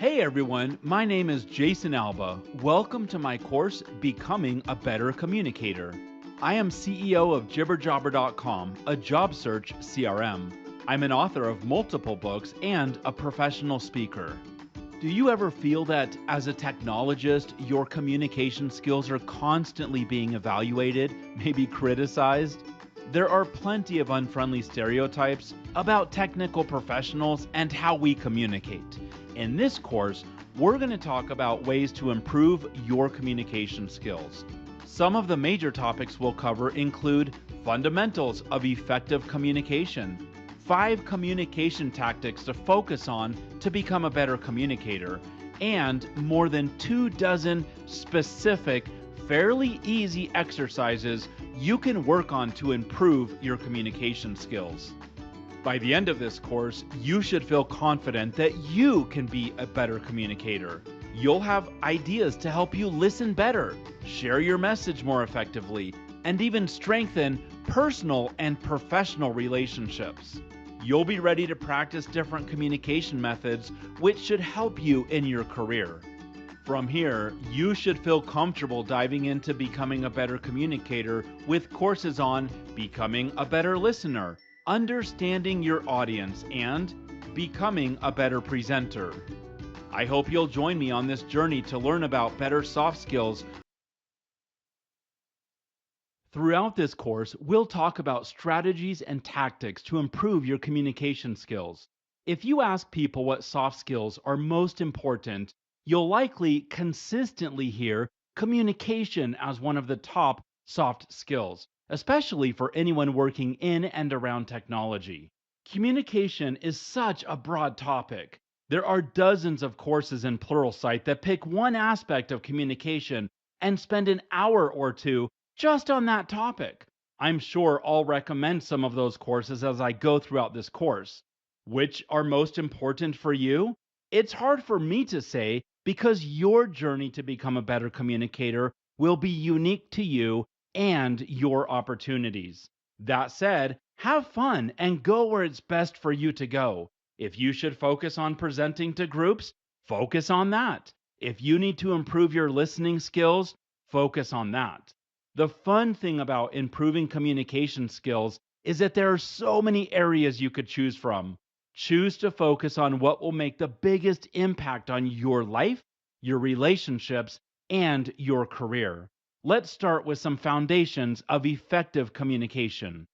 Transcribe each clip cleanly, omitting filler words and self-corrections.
Hey everyone, my name is Jason Alba. Welcome to my course, Becoming a Better Communicator. I am CEO of jibberjobber.com, a job search CRM. I'm an author of multiple books and a professional speaker. Do you ever feel that as a technologist, your communication skills are constantly being evaluated, maybe criticized? There are plenty of unfriendly stereotypes about technical professionals and how we communicate. In this course, we're going to talk about ways to improve your communication skills. Some of the major topics we'll cover include fundamentals of effective communication, 5 communication tactics to focus on to become a better communicator, and more than 24 specific, fairly easy exercises you can work on to improve your communication skills. By the end of this course, you should feel confident that you can be a better communicator. You'll have ideas to help you listen better, share your message more effectively, and even strengthen personal and professional relationships. You'll be ready to practice different communication methods, which should help you in your career. From here, you should feel comfortable diving into becoming a better communicator with courses on becoming a better listener, understanding your audience, and becoming a better presenter. I hope you'll join me on this journey to learn about better soft skills. Throughout this course, we'll talk about strategies and tactics to improve your communication skills. If you ask people what soft skills are most important, you'll likely consistently hear communication as one of the top soft skills, especially for anyone working in and around technology. Communication is such a broad topic. There are dozens of courses in Pluralsight that pick one aspect of communication and spend an hour or two just on that topic. I'm sure I'll recommend some of those courses as I go throughout this course. Which are most important for you? It's hard for me to say because your journey to become a better communicator will be unique to you and your opportunities. That said, have fun and go where it's best for you to go. If you should focus on presenting to groups, focus on that. If you need to improve your listening skills, focus on that. The fun thing about improving communication skills is that there are so many areas you could choose from. Choose to focus on what will make the biggest impact on your life, your relationships, and your career. Let's start with some foundations of effective communication.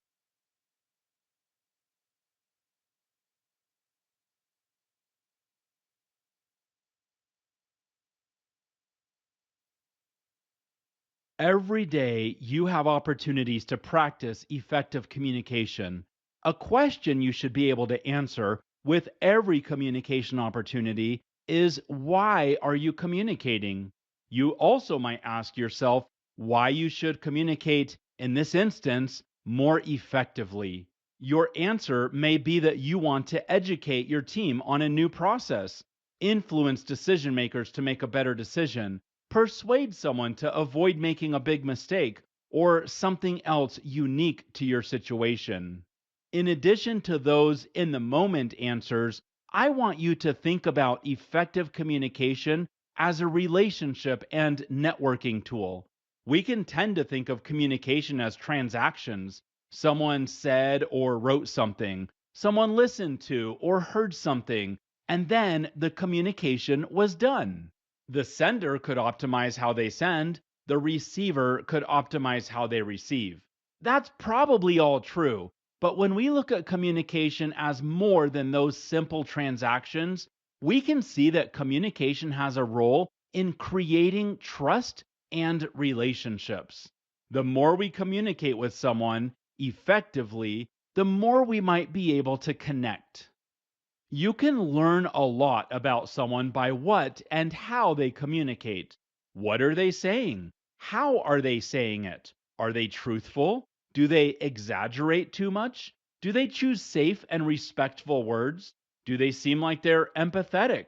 Every day, you have opportunities to practice effective communication. A question you should be able to answer with every communication opportunity is, why are you communicating? You also might ask yourself why you should communicate, in this instance, more effectively. Your answer may be that you want to educate your team on a new process, influence decision makers to make a better decision, persuade someone to avoid making a big mistake, or something else unique to your situation. In addition to those in the moment answers, I want you to think about effective communication as a relationship and networking tool. We can tend to think of communication as transactions. Someone said or wrote something, someone listened to or heard something, and then the communication was done. The sender could optimize how they send, the receiver could optimize how they receive. That's probably all true, but when we look at communication as more than those simple transactions, we can see that communication has a role in creating trust and relationships. The more we communicate with someone effectively, the more we might be able to connect. You can learn a lot about someone by what and how they communicate. What are they saying? How are they saying it? Are they truthful? Do they exaggerate too much? Do they choose safe and respectful words? Do they seem like they're empathetic?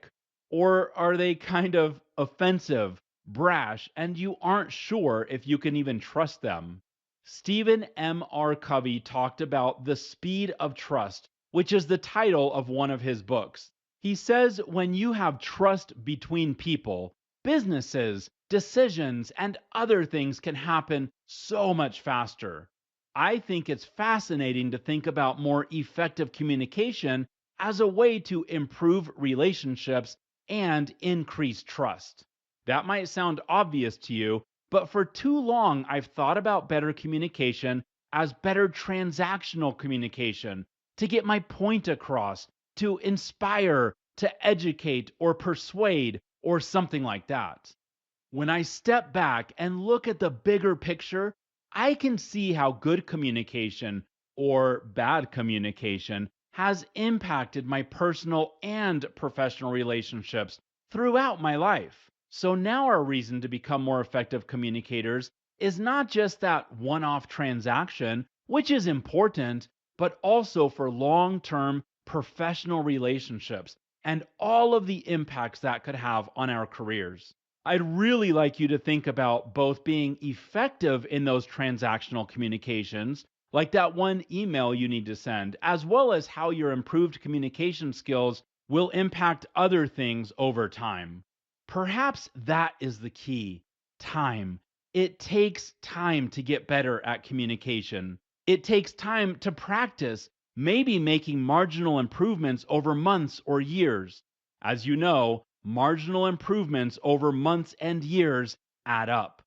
Or are they kind of offensive, brash, and you aren't sure if you can even trust them? Stephen M. R. Covey talked about the speed of trust, which is the title of one of his books. He says when you have trust between people, businesses, decisions, and other things can happen so much faster. I think it's fascinating to think about more effective communication as a way to improve relationships and increase trust. That might sound obvious to you, but for too long I've thought about better communication as better transactional communication to get my point across, to inspire, to educate, or persuade, or something like that. When I step back and look at the bigger picture, I can see how good communication or bad communication has impacted my personal and professional relationships throughout my life. So now our reason to become more effective communicators is not just that one off transaction, which is important, but also for long term professional relationships and all of the impacts that could have on our careers. I'd really like you to think about both being effective in those transactional communications, like that one email you need to send, as well as how your improved communication skills will impact other things over time. Perhaps that is the key: time. It takes time to get better at communication. It takes time to practice, maybe making marginal improvements over months or years. As you know, marginal improvements over months and years add up.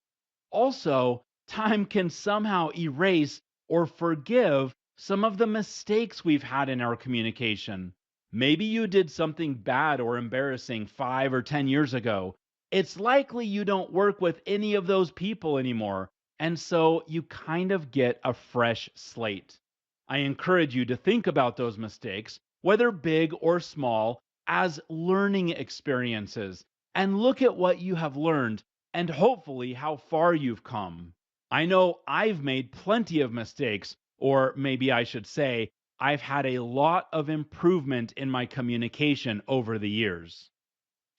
Also, time can somehow erase or forgive some of the mistakes we've had in our communication. Maybe you did something bad or embarrassing 5 or 10 years ago. It's likely you don't work with any of those people anymore, and so you kind of get a fresh slate. I encourage you to think about those mistakes, whether big or small, as learning experiences, and look at what you have learned and hopefully how far you've come. I know I've made plenty of mistakes, or maybe I should say, I've had a lot of improvement in my communication over the years.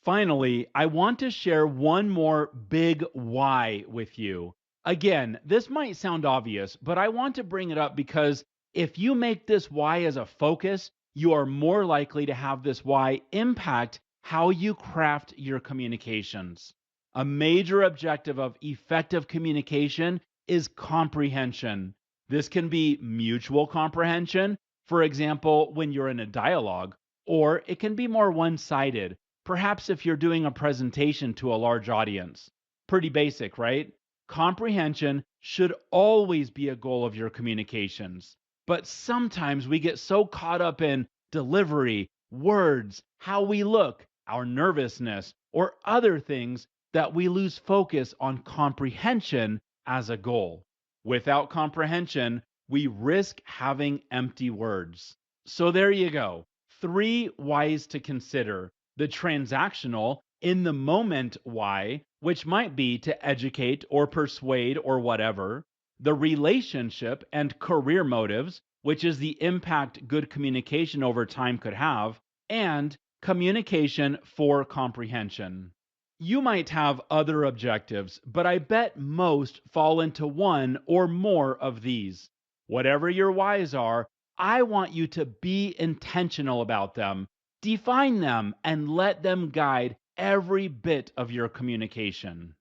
Finally, I want to share one more big why with you. Again, this might sound obvious, but I want to bring it up because if you make this why as a focus, you are more likely to have this why impact how you craft your communications. A major objective of effective communication is comprehension. This can be mutual comprehension, for example, when you're in a dialogue, or it can be more one sided. Perhaps if you're doing a presentation to a large audience. Pretty basic, right? Comprehension should always be a goal of your communications. But sometimes we get so caught up in delivery, words, how we look, our nervousness, or other things that we lose focus on comprehension as a goal. Without comprehension, we risk having empty words. So there you go. Three whys to consider: the transactional, in the moment why, which might be to educate or persuade or whatever; the relationship and career motives, which is the impact good communication over time could have; and communication for comprehension. You might have other objectives, but I bet most fall into one or more of these. Whatever your whys are, I want you to be intentional about them. Define them and let them guide every bit of your communication.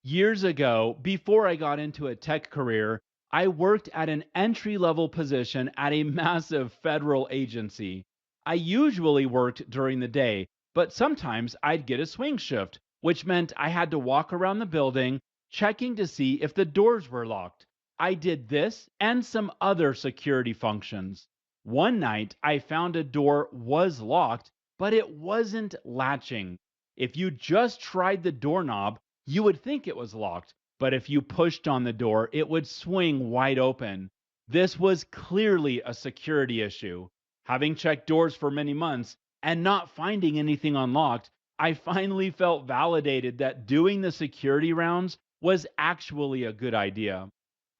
Years ago, before I got into a tech career, I worked at an entry level position at a massive federal agency. I usually worked during the day, but sometimes I'd get a swing shift, which meant I had to walk around the building checking to see if the doors were locked. I did this and some other security functions. One night, I found a door was locked, but it wasn't latching. If you just tried the doorknob, you would think it was locked, but if you pushed on the door, it would swing wide open. This was clearly a security issue. Having checked doors for many months and not finding anything unlocked, I finally felt validated that doing the security rounds was actually a good idea.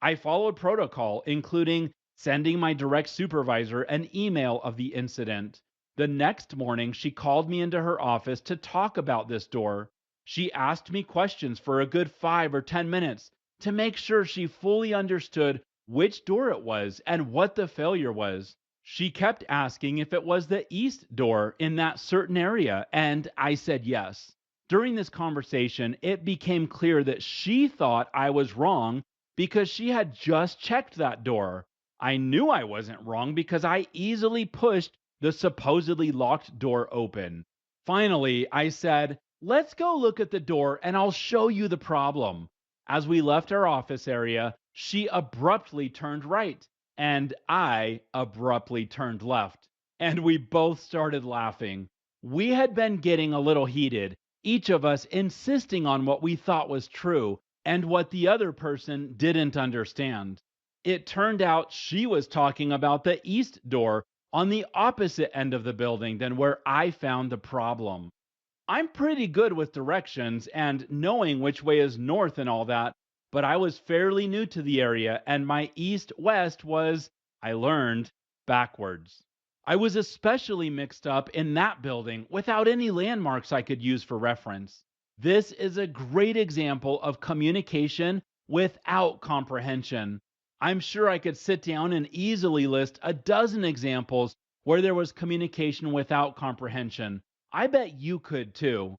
I followed protocol, including sending my direct supervisor an email of the incident. The next morning, she called me into her office to talk about this door. She asked me questions for a good 5 or 10 minutes to make sure she fully understood which door it was and what the failure was. She kept asking if it was the east door in that certain area, and I said yes. During this conversation, it became clear that she thought I was wrong because she had just checked that door. I knew I wasn't wrong because I easily pushed the supposedly locked door open. Finally, I said, "Let's go look at the door and I'll show you the problem." As we left our office area, she abruptly turned right, and I abruptly turned left, and we both started laughing. We had been getting a little heated, each of us insisting on what we thought was true and what the other person didn't understand. It turned out she was talking about the east door on the opposite end of the building than where I found the problem. I'm pretty good with directions and knowing which way is north and all that, but I was fairly new to the area and my east west was, I learned, backwards. I was especially mixed up in that building without any landmarks I could use for reference. This is a great example of communication without comprehension. I'm sure I could sit down and easily list a dozen examples where there was communication without comprehension. I bet you could too.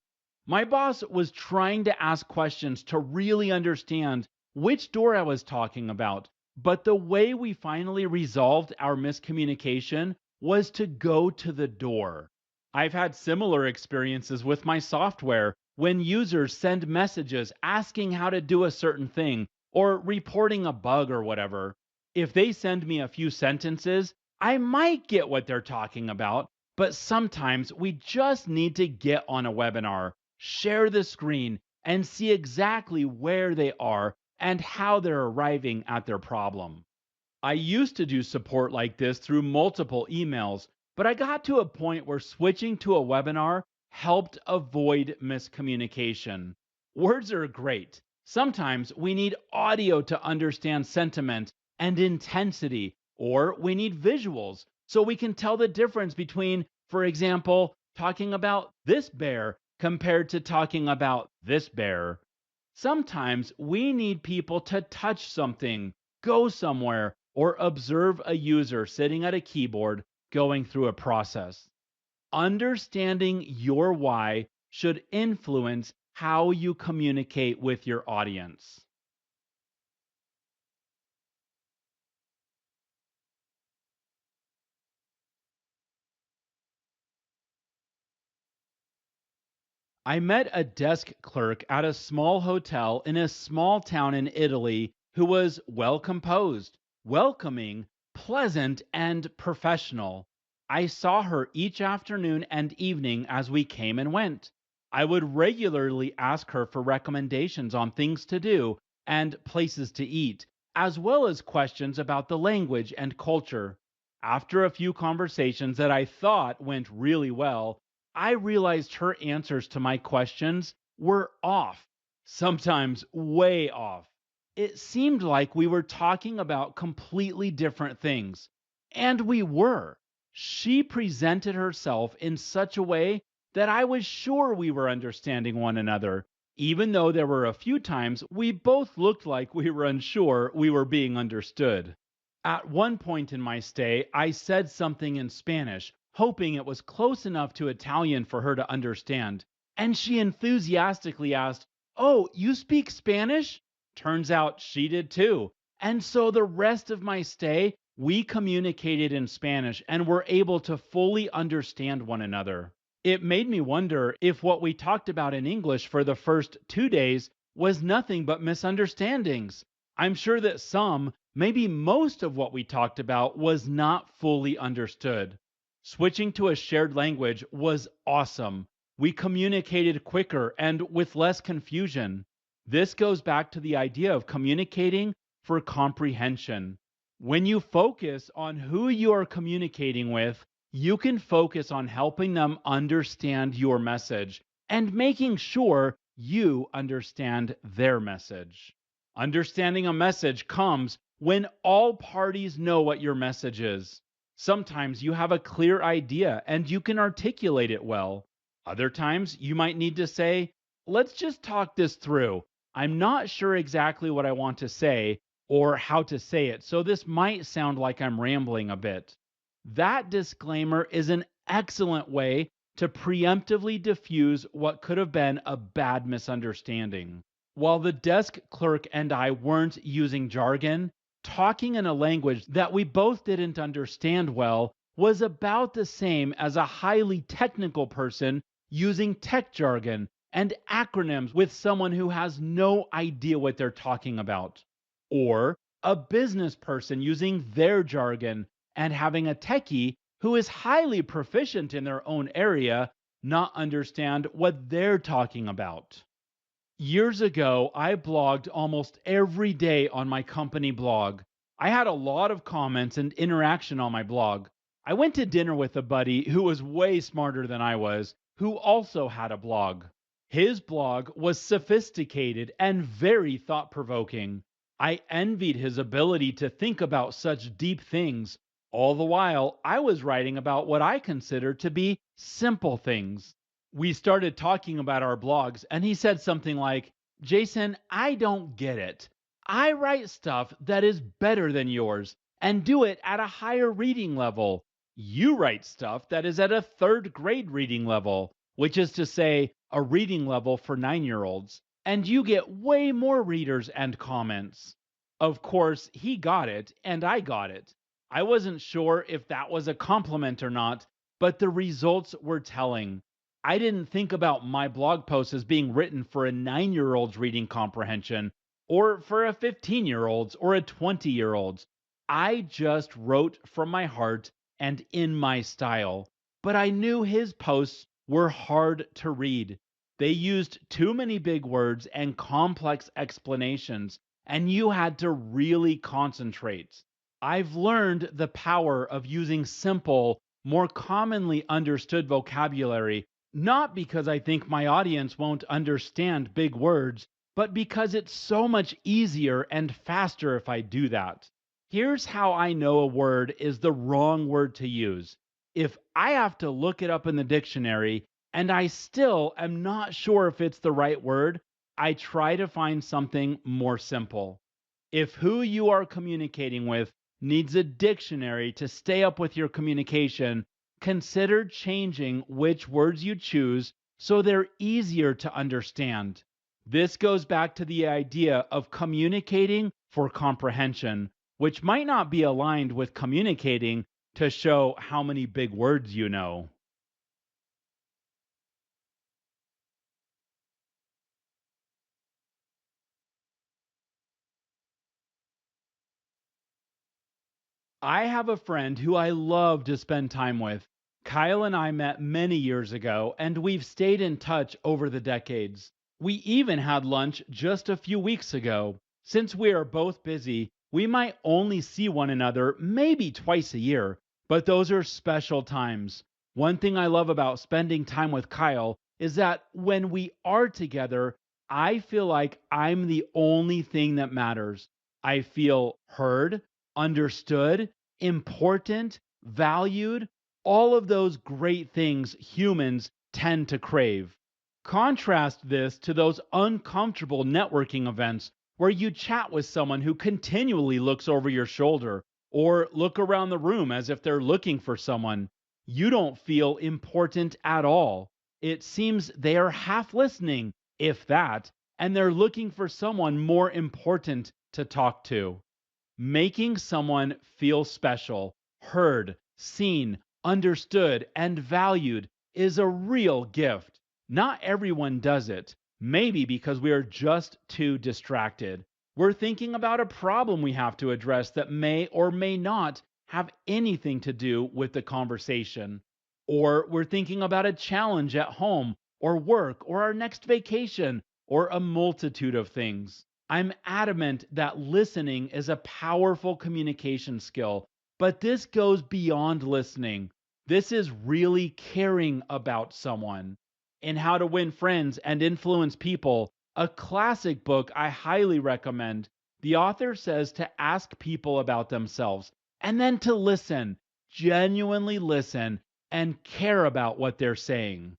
My boss was trying to ask questions to really understand which door I was talking about, but the way we finally resolved our miscommunication was to go to the door. I've had similar experiences with my software when users send messages asking how to do a certain thing or reporting a bug or whatever. If they send me a few sentences, I might get what they're talking about, but sometimes we just need to get on a webinar, share the screen, and see exactly where they are and how they're arriving at their problem. I used to do support like this through multiple emails, but I got to a point where switching to a webinar helped avoid miscommunication. Words are great. Sometimes we need audio to understand sentiment and intensity, or we need visuals so we can tell the difference between, for example, talking about this bear compared to talking about this bear. Sometimes we need people to touch something, go somewhere, or observe a user sitting at a keyboard going through a process. Understanding your why should influence how you communicate with your audience. I met a desk clerk at a small hotel in a small town in Italy who was well composed, welcoming, pleasant, and professional. I saw her each afternoon and evening as we came and went. I would regularly ask her for recommendations on things to do and places to eat, as well as questions about the language and culture. After a few conversations that I thought went really well, I realized her answers to my questions were off, sometimes way off. It seemed like we were talking about completely different things. And we were. She presented herself in such a way that I was sure we were understanding one another, even though there were a few times we both looked like we were unsure we were being understood. At one point in my stay, I said something in Spanish, hoping it was close enough to Italian for her to understand, and she enthusiastically asked, "Oh, you speak Spanish?" Turns out she did too. And so the rest of my stay, we communicated in Spanish and were able to fully understand one another. It made me wonder if what we talked about in English for the first 2 days was nothing but misunderstandings. I'm sure that some, maybe most of what we talked about was not fully understood. Switching to a shared language was awesome. We communicated quicker and with less confusion. This goes back to the idea of communicating for comprehension. When you focus on who you are communicating with, you can focus on helping them understand your message and making sure you understand their message. Understanding a message comes when all parties know what your message is. Sometimes you have a clear idea and you can articulate it well. Other times you might need to say, Let's just talk this through. I'm not sure exactly what I want to say or how to say it, so this might sound like I'm rambling a bit. That disclaimer is an excellent way to preemptively diffuse what could have been a bad misunderstanding. While the desk clerk and I weren't using jargon, talking in a language that we both didn't understand well was about the same as a highly technical person using tech jargon and acronyms with someone who has no idea what they're talking about. Or a business person using their jargon and having a techie who is highly proficient in their own area not understand what they're talking about. Years ago, I blogged almost every day on my company blog. I had a lot of comments and interaction on my blog. I went to dinner with a buddy who was way smarter than I was, who also had a blog. His blog was sophisticated and very thought provoking. I envied his ability to think about such deep things. All the while, I was writing about what I consider to be simple things. We started talking about our blogs, and he said something like, Jason, I don't get it. I write stuff that is better than yours and do it at a higher reading level. You write stuff that is at a third grade reading level, which is to say, a reading level for 9-year-olds, and you get way more readers and comments. Of course, he got it, and I got it. I wasn't sure if that was a compliment or not, but the results were telling. I didn't think about my blog post as being written for a 9-year-old's reading comprehension or for a 15-year-old's or a 20-year-old's. I just wrote from my heart and in my style. But I knew his posts were hard to read. They used too many big words and complex explanations, and you had to really concentrate. I've learned the power of using simple, more commonly understood vocabulary not because I think my audience won't understand big words, but because it's so much easier and faster if I do that. Here's how I know a word is the wrong word to use. If I have to look it up in the dictionary and I still am not sure if it's the right word, I try to find something more simple. If who you are communicating with needs a dictionary to stay up with your communication, consider changing which words you choose so they're easier to understand. This goes back to the idea of communicating for comprehension, which might not be aligned with communicating to show how many big words you know. I have a friend who I love to spend time with. Kyle and I met many years ago, and we've stayed in touch over the decades. We even had lunch just a few weeks ago. Since we are both busy, we might only see one another maybe twice a year, but those are special times. One thing I love about spending time with Kyle is that when we are together, I feel like I'm the only thing that matters. I feel heard, understood, important, valued, all of those great things humans tend to crave. Contrast this to those uncomfortable networking events where you chat with someone who continually looks over your shoulder or look around the room as if they're looking for someone. You don't feel important at all. It seems they are half listening, if that, and they're looking for someone more important to talk to. Making someone feel special, heard, seen, understood, and valued is a real gift. Not everyone does it, maybe because we are just too distracted. We're thinking about a problem we have to address that may or may not have anything to do with the conversation. Or we're thinking about a challenge at home or work or our next vacation or a multitude of things. I'm adamant that listening is a powerful communication skill, but this goes beyond listening. This is really caring about someone. In How to Win Friends and Influence People, a classic book I highly recommend, the author says to ask people about themselves and then to listen, genuinely listen, and care about what they're saying.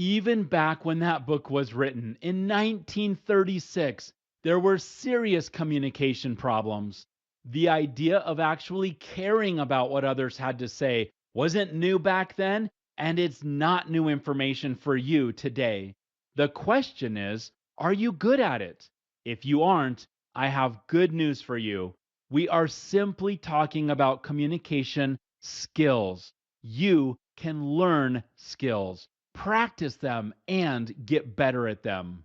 Even back when that book was written in 1936, there were serious communication problems. The idea of actually caring about what others had to say wasn't new back then, and it's not new information for you today. The question is, are you good at it? If you aren't, I have good news for you. We are simply talking about communication skills. You can learn skills, practice them, and get better at them.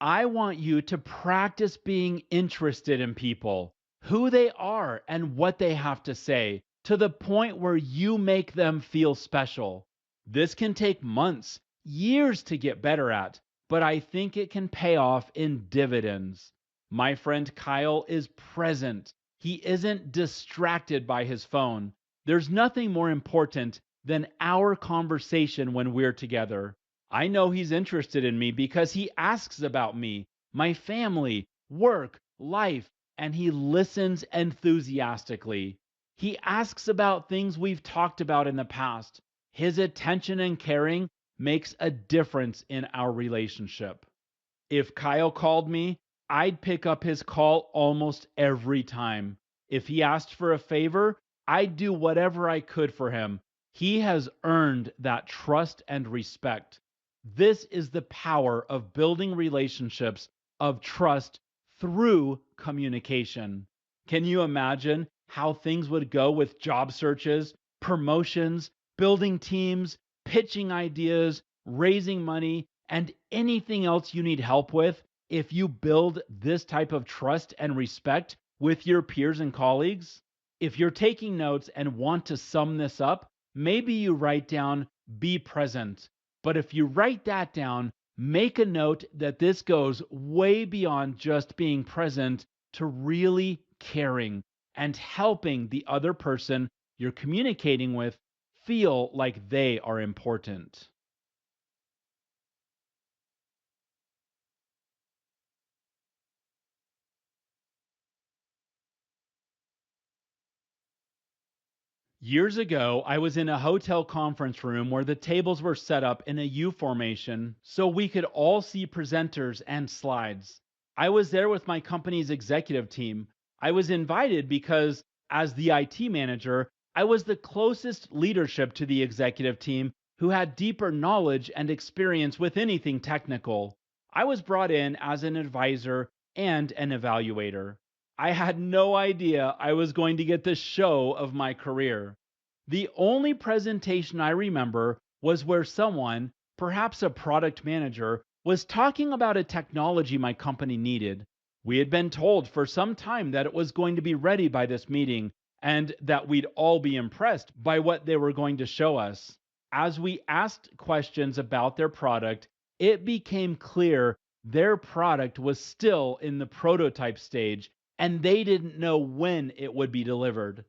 I want you to practice being interested in people, who they are, and what they have to say, to the point where you make them feel special. This can take months, years to get better at, but I think it can pay off in dividends. My friend Kyle is present. He isn't distracted by his phone. There's nothing more important than our conversation when we're together. I know he's interested in me because he asks about me, my family, work, life, and he listens enthusiastically. He asks about things we've talked about in the past. His attention and caring makes a difference in our relationship. If Kyle called me, I'd pick up his call almost every time. If he asked for a favor, I'd do whatever I could for him. He has earned that trust and respect. This is the power of building relationships of trust through communication. Can you imagine how things would go with job searches, promotions, building teams, pitching ideas, raising money, and anything else you need help with if you build this type of trust and respect with your peers and colleagues? If you're taking notes and want to sum this up, maybe you write down be present. But if you write that down, make a note that this goes way beyond just being present to really caring and helping the other person you're communicating with feel like they are important. Years ago, I was in a hotel conference room where the tables were set up in a U formation so we could all see presenters and slides. I was there with my company's executive team. I was invited because, as the IT manager, I was the closest leadership to the executive team who had deeper knowledge and experience with anything technical. I was brought in as an advisor and an evaluator. I had no idea I was going to get the show of my career. The only presentation I remember was where someone, perhaps a product manager, was talking about a technology my company needed. We had been told for some time that it was going to be ready by this meeting and that we'd all be impressed by what they were going to show us. As we asked questions about their product, it became clear their product was still in the prototype stage and they didn't know when it would be delivered.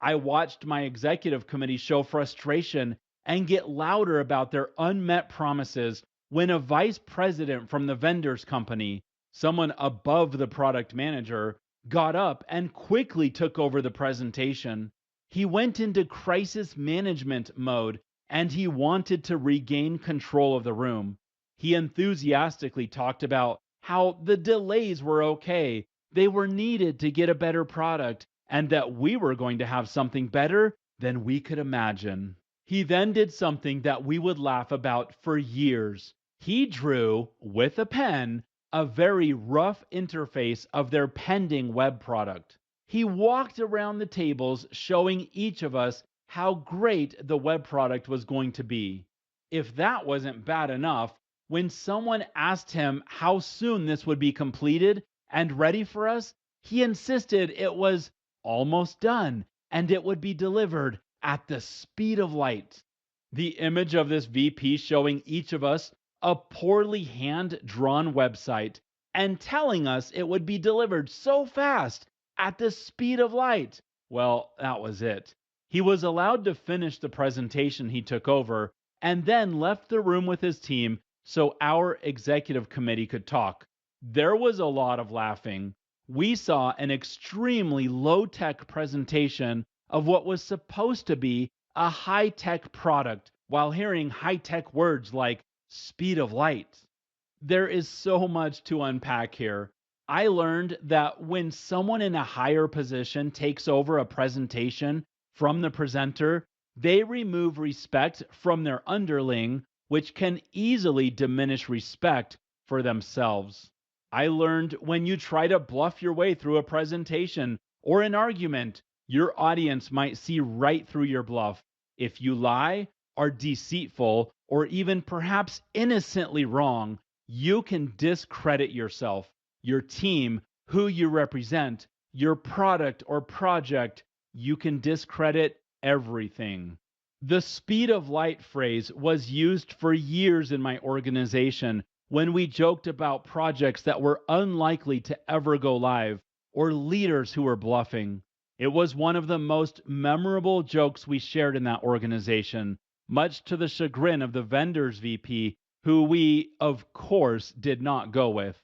I watched my executive committee show frustration and get louder about their unmet promises when a vice president from the vendor's company, someone above the product manager, got up and quickly took over the presentation. He went into crisis management mode and he wanted to regain control of the room. He enthusiastically talked about how the delays were okay, they were needed to get a better product, and that we were going to have something better than we could imagine. He then did something that we would laugh about for years. He drew, with a pen, a very rough interface of their pending web product. He walked around the tables showing each of us how great the web product was going to be. If that wasn't bad enough, when someone asked him how soon this would be completed and ready for us, he insisted it was almost done and it would be delivered at the speed of light. The image of this VP showing each of us a poorly hand drawn website and telling us it would be delivered so fast at the speed of light. Well, that was it. He was allowed to finish the presentation he took over and then left the room with his team so our executive committee could talk. There was a lot of laughing. We saw an extremely low-tech presentation of what was supposed to be a high-tech product while hearing high-tech words like Speed of light. There is so much to unpack here. I learned that when someone in a higher position takes over a presentation from the presenter, they remove respect from their underling, which can easily diminish respect for themselves. I learned when you try to bluff your way through a presentation or an argument, your audience might see right through your bluff. If you lie, are deceitful, or even perhaps innocently wrong, you can discredit yourself, your team, who you represent, your product or project. You can discredit everything. The speed of light phrase was used for years in my organization when we joked about projects that were unlikely to ever go live or leaders who were bluffing. It was one of the most memorable jokes we shared in that organization, much to the chagrin of the vendor's VP, who we, of course, did not go with.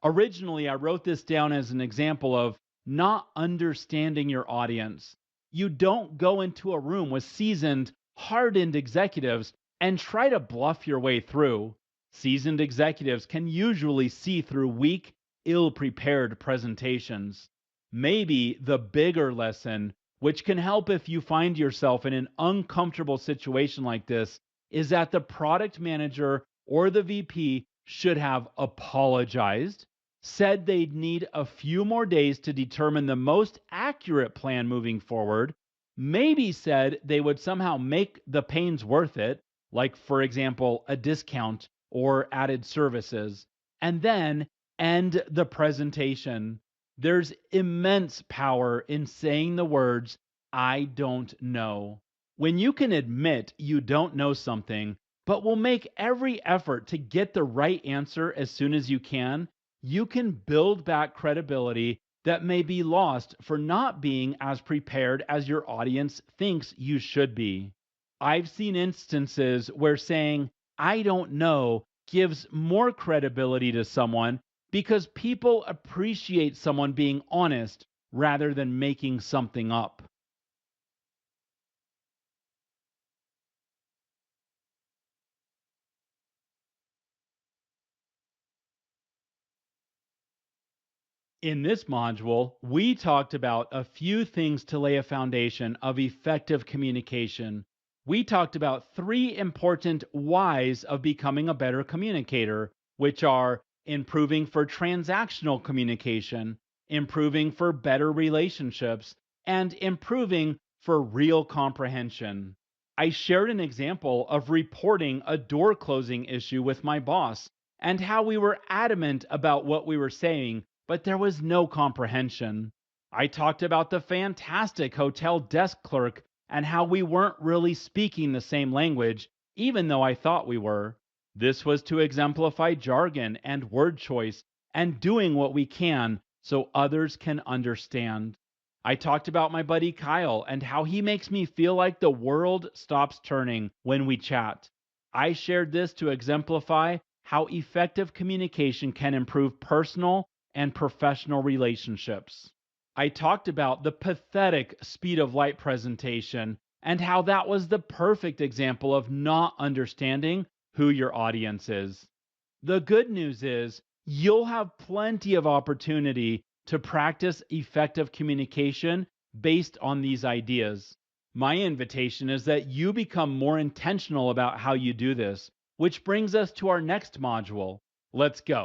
Originally, I wrote this down as an example of not understanding your audience. You don't go into a room with seasoned, hardened executives and try to bluff your way through. Seasoned executives can usually see through weak, ill prepared presentations. Maybe the bigger lesson, which can help if you find yourself in an uncomfortable situation like this, is that the product manager or the VP should have apologized, said they'd need a few more days to determine the most accurate plan moving forward, maybe said they would somehow make the pains worth it, like, for example, a discount or added services, and then end the presentation. There's immense power in saying the words, I don't know. When you can admit you don't know something, but will make every effort to get the right answer as soon as you can build back credibility that may be lost for not being as prepared as your audience thinks you should be. I've seen instances where saying, I don't know, gives more credibility to someone because people appreciate someone being honest rather than making something up. In this module, we talked about a few things to lay a foundation of effective communication. We talked about three important whys of becoming a better communicator, which are improving for transactional communication, improving for better relationships, and improving for real comprehension. I shared an example of reporting a door closing issue with my boss and how we were adamant about what we were saying, but there was no comprehension. I talked about the fantastic hotel desk clerk and how we weren't really speaking the same language, even though I thought we were. This was to exemplify jargon and word choice and doing what we can so others can understand. I talked about my buddy Kyle and how he makes me feel like the world stops turning when we chat. I shared this to exemplify how effective communication can improve personal and professional relationships. I talked about the pathetic speed of light presentation and how that was the perfect example of not understanding who your audience is. The good news is you'll have plenty of opportunity to practice effective communication based on these ideas. My invitation is that you become more intentional about how you do this, which brings us to our next module. Let's go.